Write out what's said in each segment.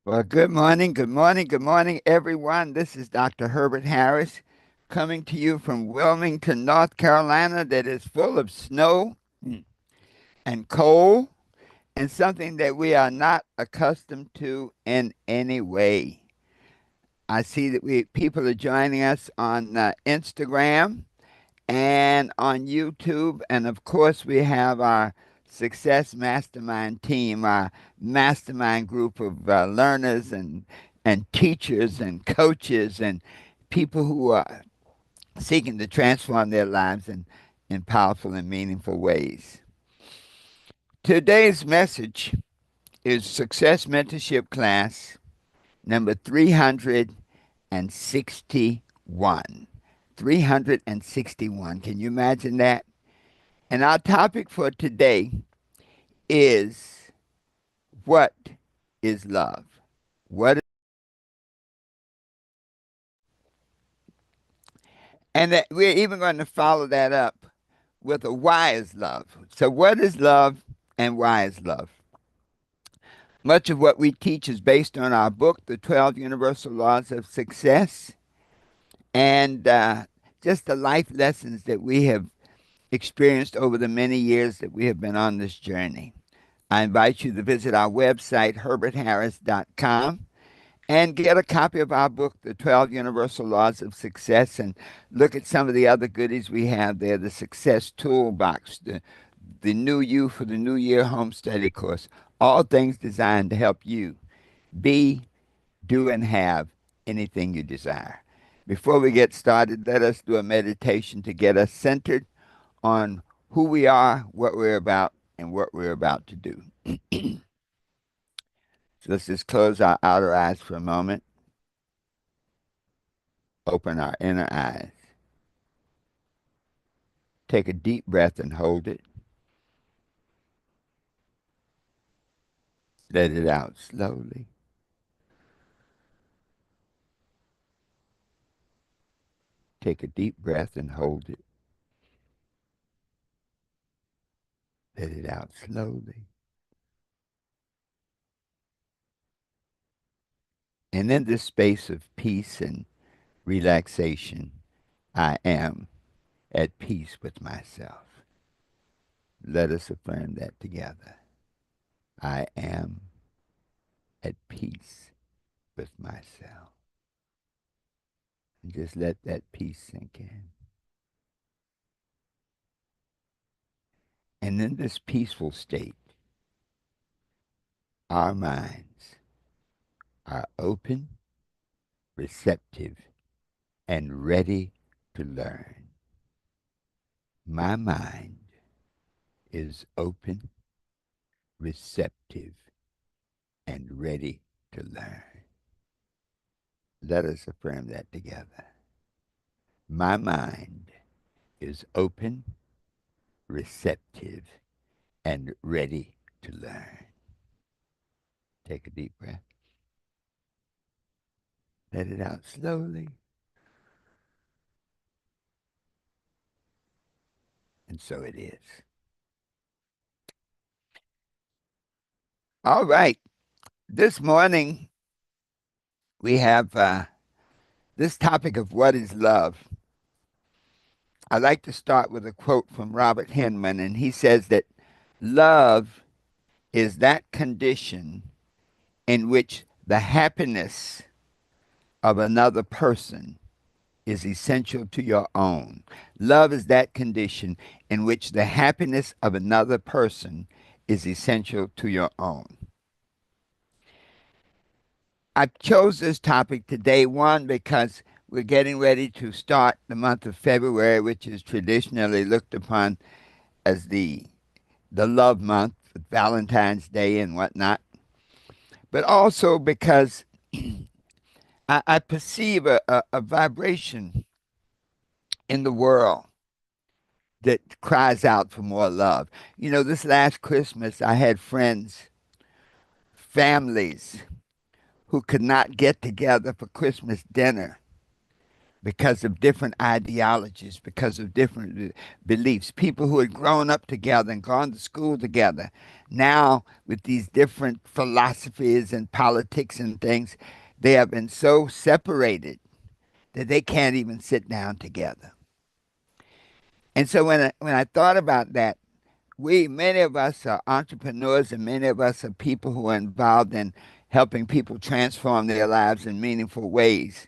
Well, good morning, good morning, good morning, everyone. This is Dr. Herbert Harris coming to you from Wilmington, North Carolina, that is full of snow and cold and something that we are not accustomed to in any way. I see that people are joining us on Instagram and on YouTube. And of course, we have our Success Mastermind team, our mastermind group of learners and teachers and coaches and people who are seeking to transform their lives in powerful and meaningful ways. Today's message is Success Mentorship Class number 361. 361. Can you imagine that? And our topic for today is what is love? What is, and that we're even going to follow that up with a why is love. So what is love and why is love? Much of what we teach is based on our book, The 12 Universal Laws of Success, and just the life lessons that we have experienced over the many years that we have been on this journey. I invite you to visit our website, herbertharris.com, and get a copy of our book, The 12 Universal Laws of Success, and look at some of the other goodies we have there, the Success Toolbox, the New You for the New Year Home Study Course, all things designed to help you be, do, and have anything you desire. Before we get started, let us do a meditation to get us centered on who we are, what we're about, and what we're about to do. So let's just close our outer eyes for a moment, open our inner eyes. Take a deep breath and hold it. Let it out slowly. Take a deep breath and hold it. Let it out slowly. And in this space of peace and relaxation, I am at peace with myself. Let us affirm that together. I am at peace with myself. And just let that peace sink in. And in this peaceful state, our minds are open, receptive, and ready to learn. My mind is open, receptive, and ready to learn. Let us affirm that together. My mind is open, receptive, and ready to learn. Take a deep breath. Let it out slowly. And so it is. All right. This morning, we have this topic of what is love. I like to start with a quote from Robert Henman, and he says that love is that condition in which the happiness of another person is essential to your own. Love is that condition in which the happiness of another person is essential to your own. I chose this topic today, one, because we're getting ready to start the month of February, which is traditionally looked upon as the love month, Valentine's Day and whatnot, but also because I perceive a vibration in the world that cries out for more love. You know, this last Christmas, I had friends, families who could not get together for Christmas dinner because of different ideologies, because of different beliefs. People who had grown up together and gone to school together, now with these different philosophies and politics and things, they have been so separated that they can't even sit down together. And so when I thought about that, many of us are entrepreneurs and many of us are people who are involved in helping people transform their lives in meaningful ways.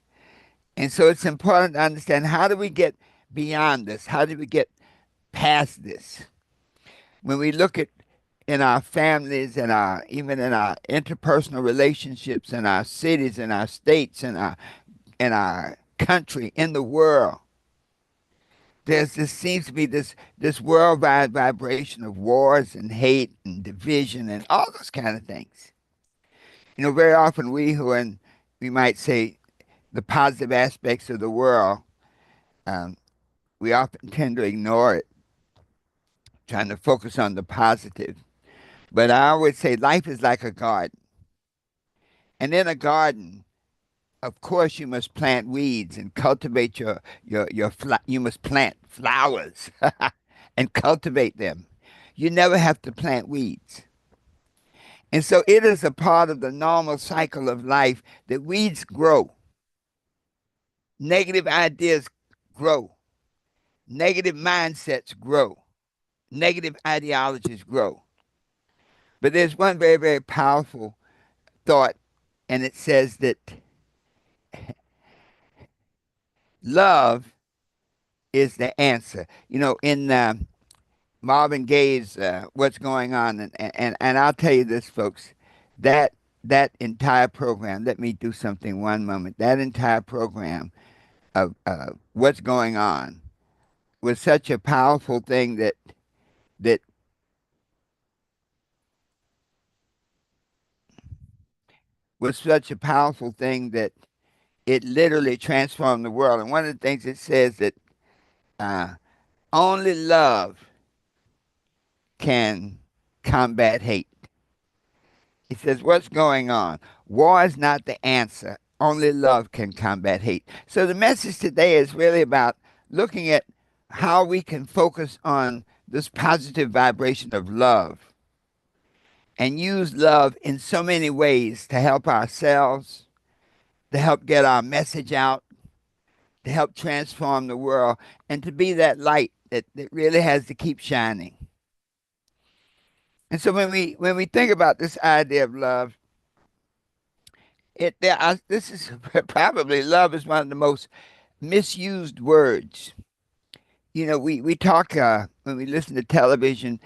And so it's important to understand, how do we get beyond this? How do we get past this? When we look at in our families and our even in our interpersonal relationships in our cities, in our states, in our country, in the world, there's this seems to be this worldwide vibration of wars and hate and division and all those kind of things. Very often we might say the positive aspects of the world, um, we often tend to ignore it, trying to focus on the positive. But I always say life is like a garden. And in a garden, of course, you must plant weeds and cultivate you must plant flowers and cultivate them. You never have to plant weeds. And so it is a part of the normal cycle of life that weeds grow, negative ideas grow, negative mindsets grow, negative ideologies grow. But there's one very, very powerful thought, and it says that love is the answer. In Marvin Gaye's "What's Going On," and I'll tell you this, folks, that that entire program. Let me do something one moment. That entire program of "What's Going On" was such a powerful thing that was such a powerful thing that it literally transformed the world. And one of the things it says that uh, only love can combat hate. It says, what's going on? War is not the answer. Only love can combat hate. So the message today is really about looking at how we can focus on this positive vibration of love and use love in so many ways to help ourselves, to help get our message out, to help transform the world, and to be that light that really has to keep shining. And so when we think about this idea of love, this is probably love is one of the most misused words. We talk when we listen to television.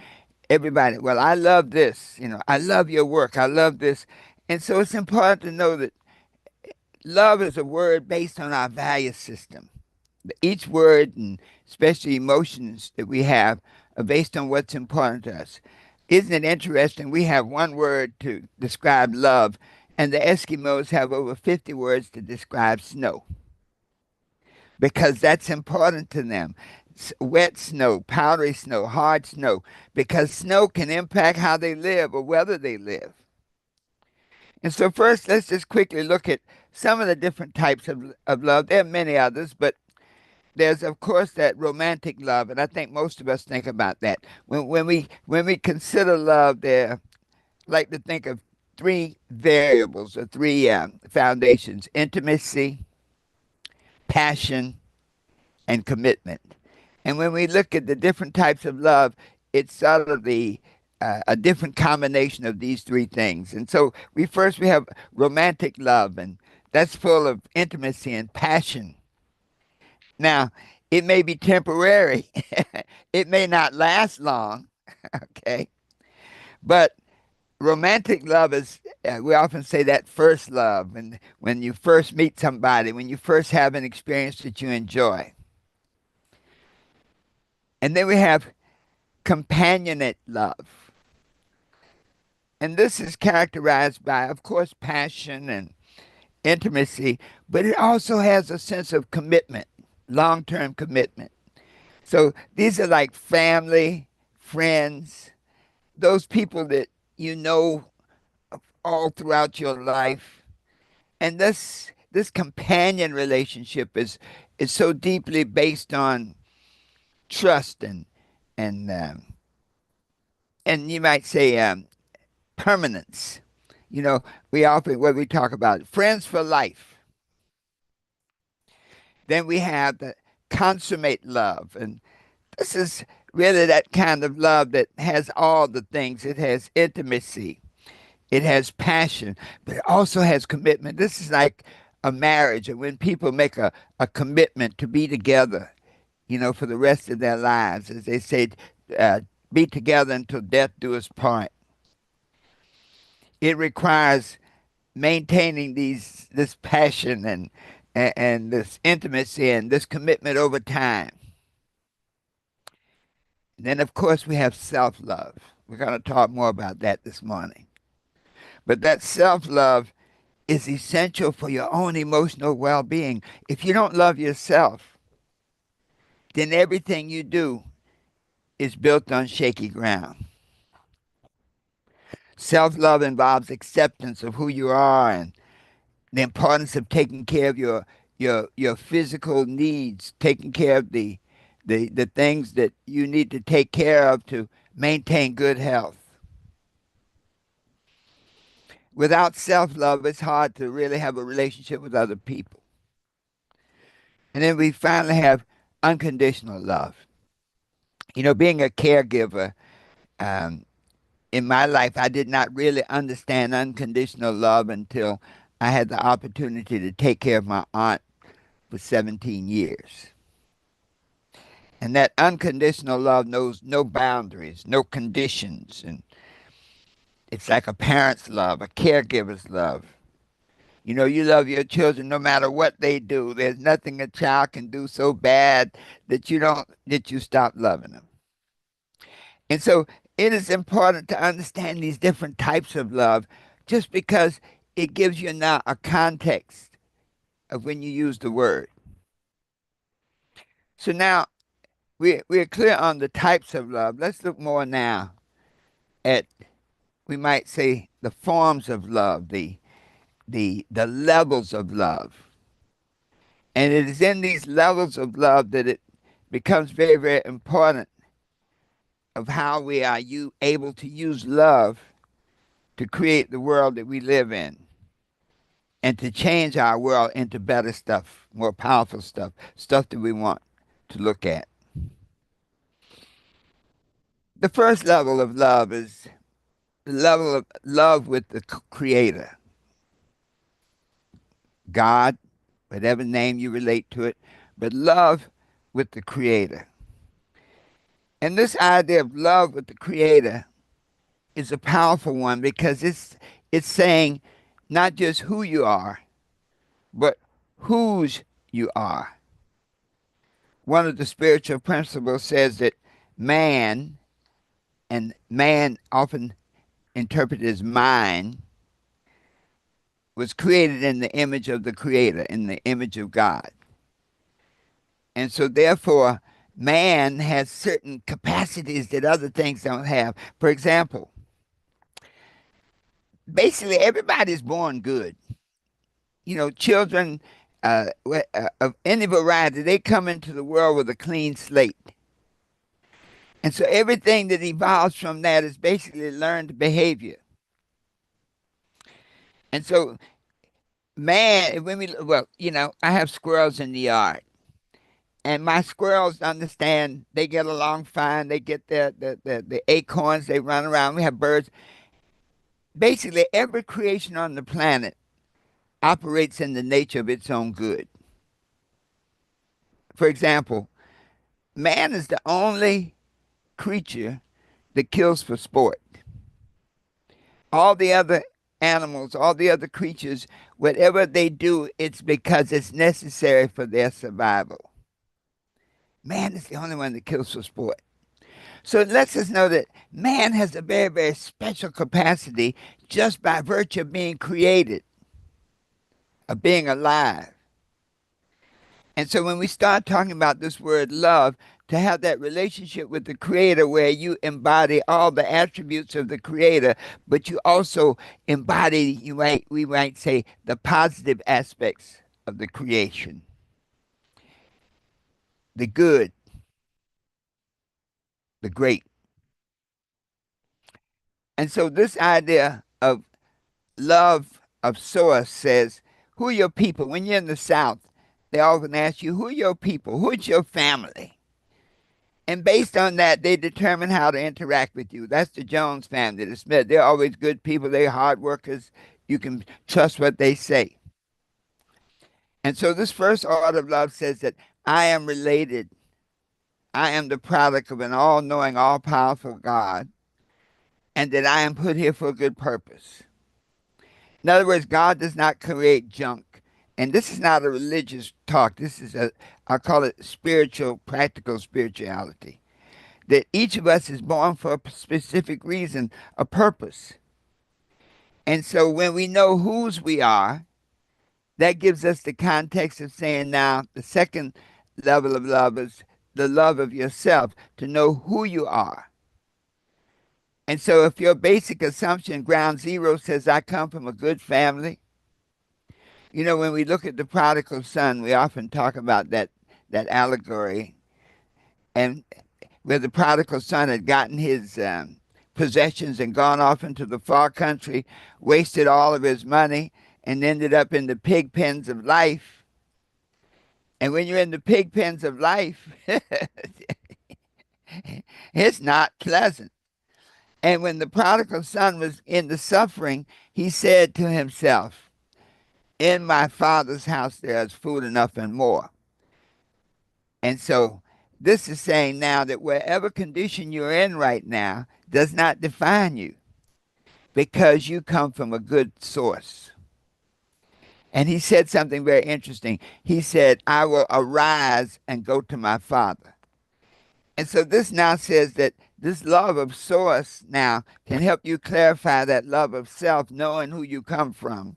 Everybody, well, I love this. I love your work. I love this, and so it's important to know that love is a word based on our value system. Each word, and especially emotions that we have, are based on what's important to us. Isn't it interesting? We have one word to describe love, and the Eskimos have over 50 words to describe snow because that's important to them. Wet snow, powdery snow, hard snow, because snow can impact how they live or whether they live. And so, first, let's just quickly look at some of the different types of love. There are many others, but there's of course that romantic love, and I think most of us think about that. When we consider love, there like to think of three variables or three foundations: intimacy, passion, and commitment. And when we look at the different types of love, it's sort of the a different combination of these three things. And so we have romantic love, and that's full of intimacy and passion. Now, it may be temporary. It may not last long, okay? But romantic love is, we often say that first love, and when you first meet somebody, when you first have an experience that you enjoy. And then we have companionate love. And this is characterized by, of course, passion and intimacy, but it also has a sense of commitment, long term commitment. So these are like family, friends, those people that you know all throughout your life. And this companion relationship is so deeply based on trust and and you might say permanence. You know, we often when we talk about friends for life, then we have the consummate love, and this is really that kind of love that has all the things. It has intimacy, it has passion, but it also has commitment. This is like a marriage, and when people make a commitment to be together, you know, for the rest of their lives, as they say, uh, be together until death do us part. It requires maintaining this passion and this intimacy and this commitment over time. And then, of course, we have self love. We're going to talk more about that this morning. But that self love is essential for your own emotional well being. If you don't love yourself, then everything you do is built on shaky ground. Self love involves acceptance of who you are and the importance of taking care of your physical needs, taking care of the things that you need to take care of to maintain good health. Without self love, it's hard to really have a relationship with other people. And then we finally have unconditional love. You know, being a caregiver, um, in my life, I did not really understand unconditional love until I had the opportunity to take care of my aunt for 17 years. And that unconditional love knows no boundaries, no conditions. And it's like a parent's love, a caregiver's love. You know, you love your children no matter what they do. There's nothing a child can do so bad that you stop loving them. And so it is important to understand these different types of love just because it gives you now a context of when you use the word. So now we're clear on the types of love. Let's look more now at, we might say, the forms of love, the levels of love. And it is in these levels of love that it becomes very, very important of how we are you able to use love to create the world that we live in and to change our world into better stuff, more powerful stuff, stuff that we want to look at. The first level of love is the level of love with the Creator, God, whatever name you relate to it, but love with the Creator. And this idea of love with the Creator is a powerful one because it's saying not just who you are, but whose you are. One of the spiritual principles says that man, and man often interpreted as mind, was created in the image of the Creator, in the image of God. And so, therefore, man has certain capacities that other things don't have. For example, basically, everybody's born good. You know, children of any variety, they come into the world with a clean slate. And so, everything that evolves from that is basically learned behavior. And so, man, well, you know, I have squirrels in the yard. And my squirrels understand they get along fine. They get the acorns, they run around. We have birds. Basically, every creation on the planet operates in the nature of its own good. For example, man is the only creature that kills for sport. All the other animals, all the other creatures, whatever they do, it's because it's necessary for their survival. Man is the only one that kills for sport. So it lets us know that man has a very, very special capacity just by virtue of being created, of being alive. And so when we start talking about this word love, to have that relationship with the Creator where you embody all the attributes of the Creator, but you also embody, we might say, the positive aspects of the creation, the good, the great. And so this idea of love of source says, who are your people? When you're in the South, they often ask you, who are your people? Who's your family? And based on that, they determine how to interact with you. That's the Jones family, the Smith. They're always good people. They're hard workers. You can trust what they say. And so this first order of love says that I am related. I am the product of an all knowing, all powerful God, and that I am put here for a good purpose. In other words, God does not create junk. And this is not a religious talk. This is I call it spiritual, practical spirituality. That each of us is born for a specific reason, a purpose. And so when we know whose we are, that gives us the context of saying now the second level of love is the love of yourself, to know who you are. And so if your basic assumption, ground zero, says, I come from a good family, you know, when we look at the prodigal son, we often talk about that allegory, and where the prodigal son had gotten his possessions and gone off into the far country, wasted all of his money, and ended up in the pig pens of life. And when you're in the pig pens of life, it's not pleasant. And when the prodigal son was in the suffering, he said to himself, in my father's house there's food enough and more. And so this is saying now that wherever condition you're in right now does not define you because you come from a good source. And he said something very interesting. He said, I will arise and go to my father. And so this now says that this love of source now can help you clarify that love of self, knowing who you come from.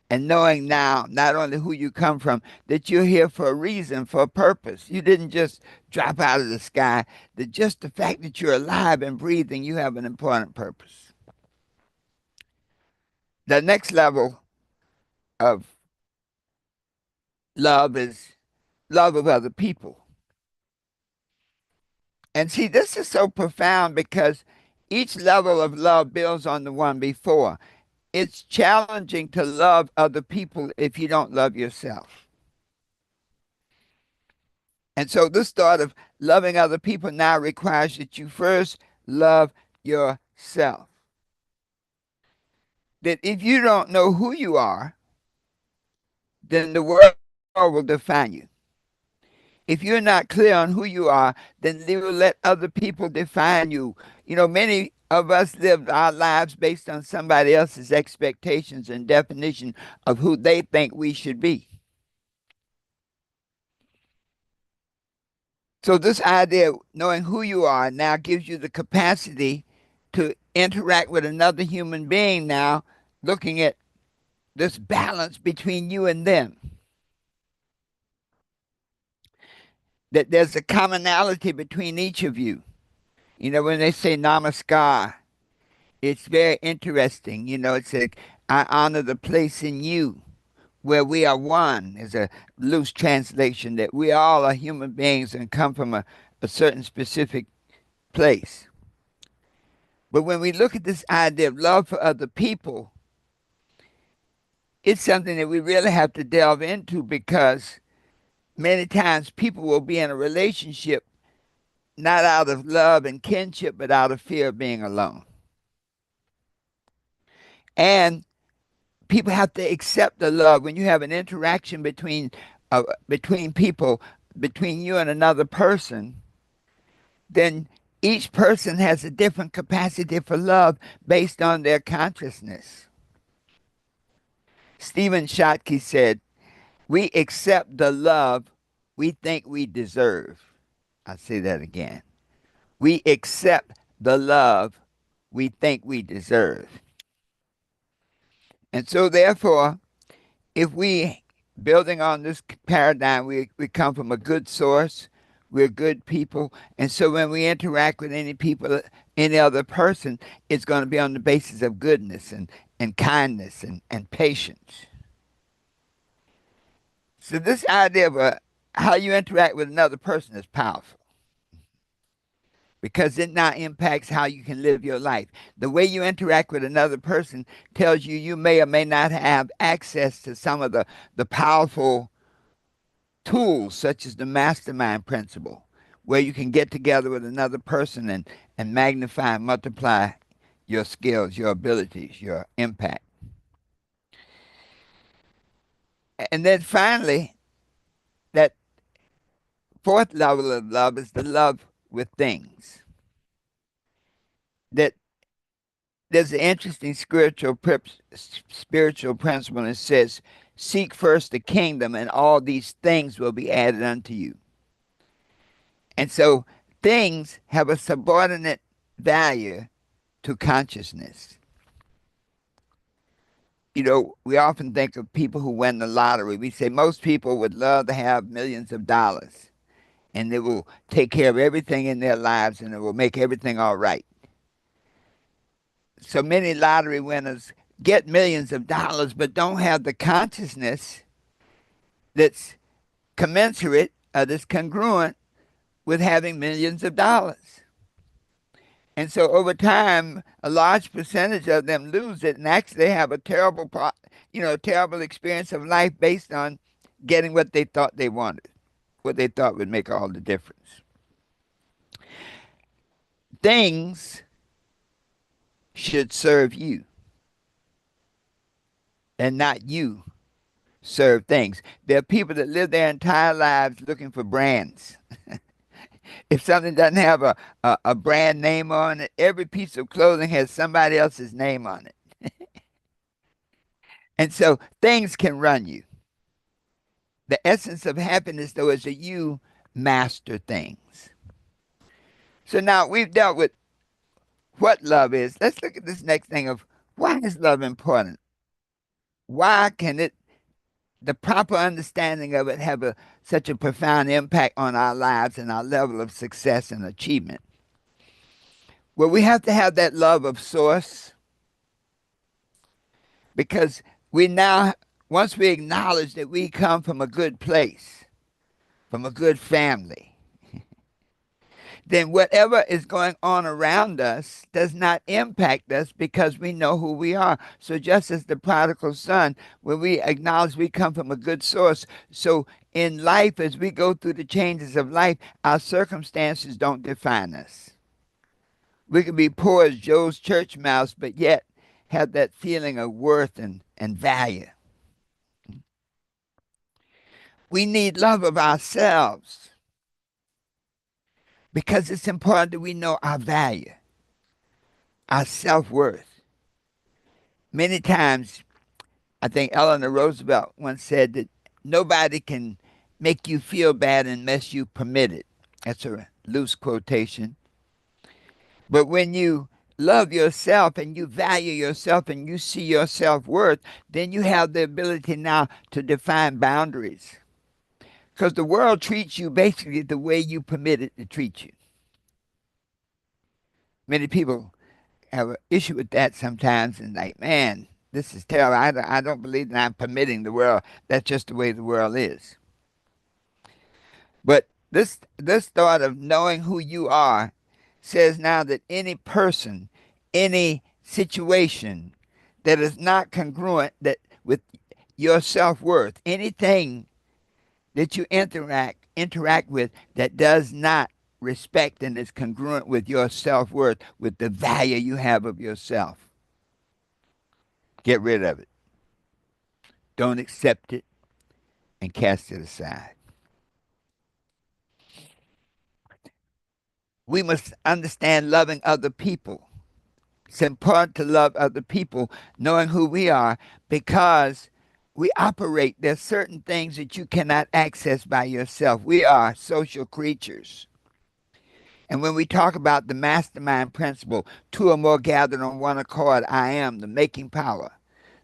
And knowing now not only who you come from, that you're here for a reason, for a purpose. You didn't just drop out of the sky. That just the fact that you're alive and breathing, you have an important purpose. The next level of love is love of other people. And see, this is so profound because each level of love builds on the one before. It's challenging to love other people if you don't love yourself. And so this thought of loving other people now requires that you first love yourself. That if you don't know who you are, then the world will define you. If you're not clear on who you are, then they will let other people define you. You know, many of us live our lives based on somebody else's expectations and definition of who they think we should be. So this idea of knowing who you are now gives you the capacity to interact with another human being now, looking at this balance between you and them. That there's a commonality between each of you. You know, when they say namaskar, it's very interesting. You know, it's like, I honor the place in you where we are one, is a loose translation that we all are human beings and come from a certain specific place. But when we look at this idea of love for other people, it's something that we really have to delve into because many times people will be in a relationship not out of love and kinship, but out of fear of being alone. And people have to accept the love when you have an interaction between people, between you and another person. Then each person has a different capacity for love based on their consciousness. Stephen Schottky said, we accept the love we think we deserve. I'll say that again. We accept the love we think we deserve. And so, therefore, if we, building on this paradigm, we come from a good source, we're good people. And so, when we interact with any people, any other person, it's going to be on the basis of goodness and kindness and patience. So this idea of how you interact with another person is powerful because it now impacts how you can live your life. The way you interact with another person tells you you may or may not have access to some of the powerful tools, such as the mastermind principle, where you can get together with another person and magnify and multiply your skills, your abilities, your impact. And then finally, that fourth level of love is the love with things. That there's an interesting spiritual principle that says, "Seek first the kingdom, and all these things will be added unto you." And so, things have a subordinate value to consciousness. We often think of people who win the lottery. We say most people would love to have millions of dollars, and it will take care of everything in their lives, and it will make everything all right. So many lottery winners get millions of dollars but don't have the consciousness that's commensurate or that's congruent with having millions of dollars. And so over time, a large percentage of them lose it and actually have a terrible experience of life based on getting what they thought they wanted, what they thought would make all the difference. Things should serve you and not you serve things. There are people that live their entire lives looking for brands. If something doesn't have a brand name on it, every piece of clothing has somebody else's name on it. And so things can run you. The essence of happiness, though, is that you master things. So now we've dealt with what love is. Let's look at this next thing of why is love important? Why can the proper understanding of it, have such a profound impact on our lives and our level of success and achievement? Well, we have to have that love of source because once we acknowledge that we come from a good place, from a good family, then whatever is going on around us does not impact us because we know who we are. So just as the prodigal son, when we acknowledge we come from a good source, so in life, as we go through the changes of life, our circumstances don't define us. We can be poor as Joe's church mouse, but yet have that feeling of worth and value. We need love of ourselves because it's important that we know our value, our self-worth. Many times, I think Eleanor Roosevelt once said that nobody can make you feel bad unless you permit it. That's a loose quotation. But when you love yourself and you value yourself and you see your self-worth, then you have the ability now to define boundaries. Because the world treats you basically the way you permit it to treat you. Many people have an issue with that sometimes and like, man, this is terrible. I don't believe that I'm permitting the world. That's just the way the world is. But this thought of knowing who you are says now that any person, any situation that is not congruent that with your self-worth, anything that you interact with that does not respect and is congruent with your self-worth, with the value you have of yourself, get rid of it. Don't accept it and cast it aside. We must understand loving other people. It's important to love other people, knowing who we are, because we operate. There's certain things that you cannot access by yourself. We are social creatures. And when we talk about the mastermind principle, two or more gathered on one accord, I am the making power.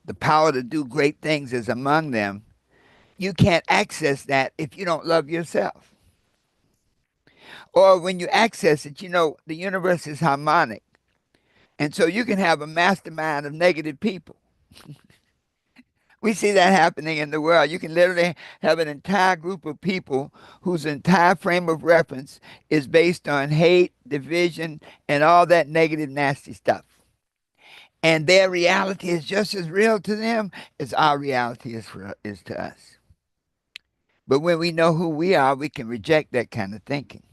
The power to do great things is among them. You can't access that if you don't love yourself. Or when you access it, the universe is harmonic. And so you can have a mastermind of negative people, We see that happening in the world. You can literally have an entire group of people whose entire frame of reference is based on hate, division, and all that negative, nasty stuff. And their reality is just as real to them as our reality is to us. But when we know who we are, we can reject that kind of thinking.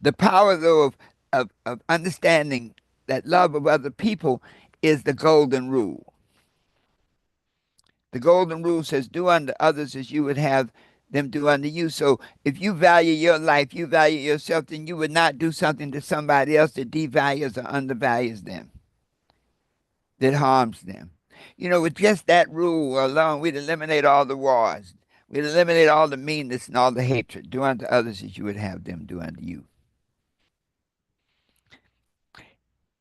The power, though, of understanding that love of other people is the golden rule. The golden rule says, do unto others as you would have them do unto you. So if you value your life, you value yourself, then you would not do something to somebody else that devalues or undervalues them, that harms them. You know, with just that rule alone, we'd eliminate all the wars. We'd eliminate all the meanness and all the hatred. Do unto others as you would have them do unto you.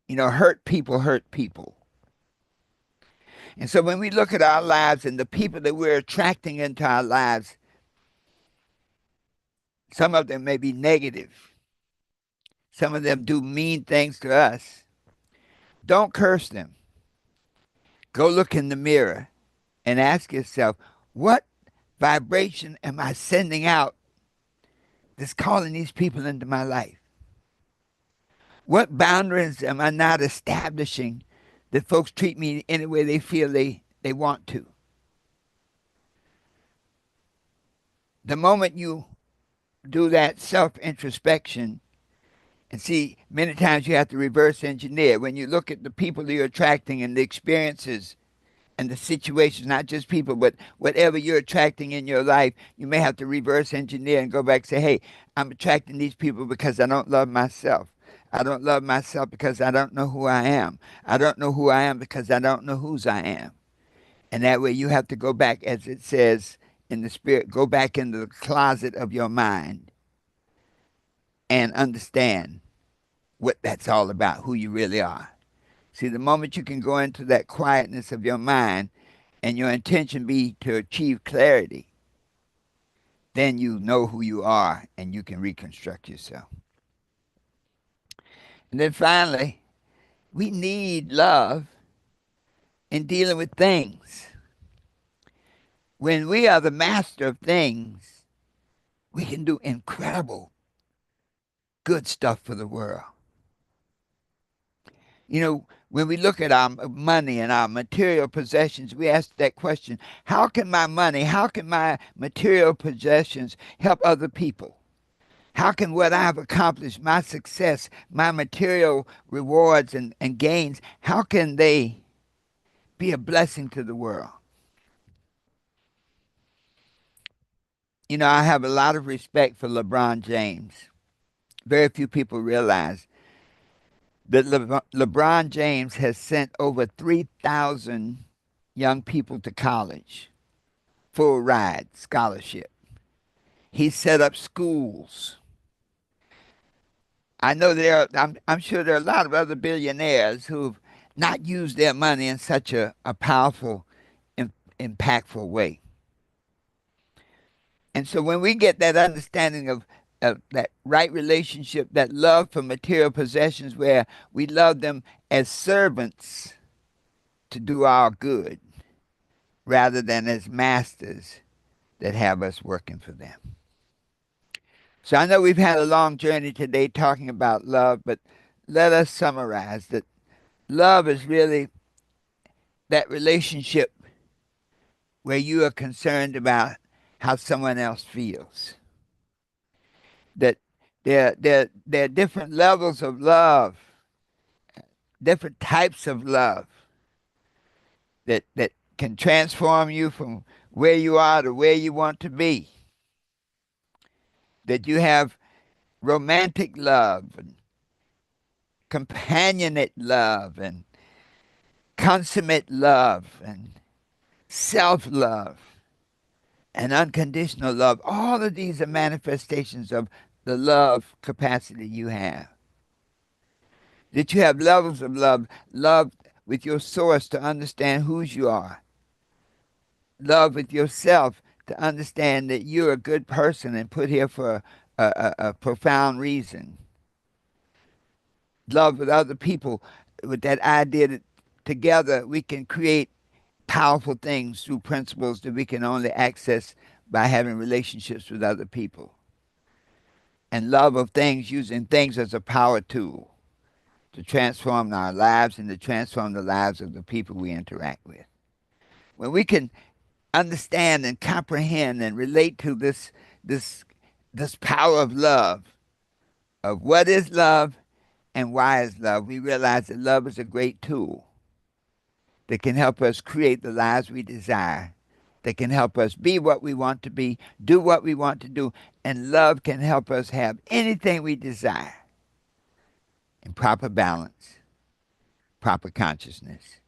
You know, hurt people hurt people. And so when we look at our lives and the people that we're attracting into our lives, some of them may be negative. Some of them do mean things to us. Don't curse them. Go look in the mirror and ask yourself, what vibration am I sending out that's calling these people into my life? What boundaries am I not establishing that folks treat me any way they feel they want to? The moment you do that self introspection, and see, many times you have to reverse engineer. When you look at the people that you're attracting and the experiences and the situations, not just people, but whatever you're attracting in your life, you may have to reverse engineer and go back and say, hey, I'm attracting these people because I don't love myself. I don't love myself because I don't know who I am. I don't know who I am because I don't know whose I am. And that way you have to go back, as it says in the spirit, go back into the closet of your mind and understand what that's all about, who you really are. See, the moment you can go into that quietness of your mind and your intention be to achieve clarity, then you know who you are and you can reconstruct yourself. And then finally, we need love in dealing with things. When we are the master of things, we can do incredible good stuff for the world. You know, when we look at our money and our material possessions, we ask that question, how can my money, how can my material possessions help other people? How can what I've accomplished, my success, my material rewards and gains, how can they be a blessing to the world? You know, I have a lot of respect for LeBron James. Very few people realize that LeBron James has sent over 3,000 young people to college, full ride scholarship. He set up schools. I know I'm sure there are a lot of other billionaires who've not used their money in such a powerful, impactful way. And so when we get that understanding of that right relationship, that love for material possessions, where we love them as servants to do our good rather than as masters that have us working for them. So I know we've had a long journey today talking about love, but let us summarize that love is really that relationship where you are concerned about how someone else feels. That there are different levels of love, different types of love that can transform you from where you are to where you want to be. That you have romantic love and companionate love and consummate love and self love and unconditional love. All of these are manifestations of the love capacity you have. That you have levels of love, love with your source to understand whose you are, love with yourself to understand that you're a good person and put here for a profound reason, love with other people with that idea that together we can create powerful things through principles that we can only access by having relationships with other people. And love of things, using things as a power tool to transform our lives and to transform the lives of the people we interact with. When we can understand and comprehend and relate to this this power of love, of what is love and why is love, we realize that love is a great tool that can help us create the lives we desire, that can help us be what we want to be, do what we want to do, and love can help us have anything we desire in proper balance, proper consciousness,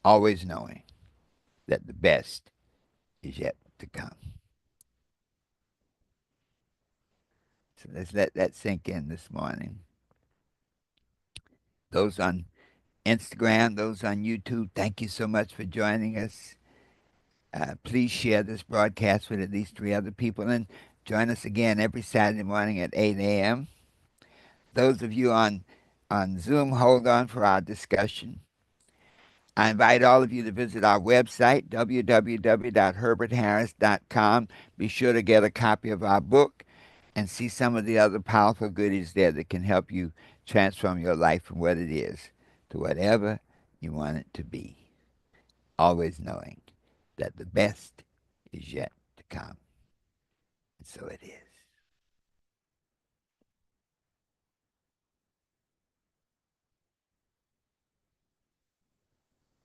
always knowing that the best is yet to come. So let's let that sink in this morning. Those on Instagram, those on YouTube, thank you so much for joining us. Please share this broadcast with at least three other people and join us again every Saturday morning at 8 a.m. Those of you on Zoom, hold on for our discussion. I invite all of you to visit our website, www.herbertharris.com. Be sure to get a copy of our book and see some of the other powerful goodies there that can help you transform your life from what it is to whatever you want it to be. Always knowing that the best is yet to come. And so it is.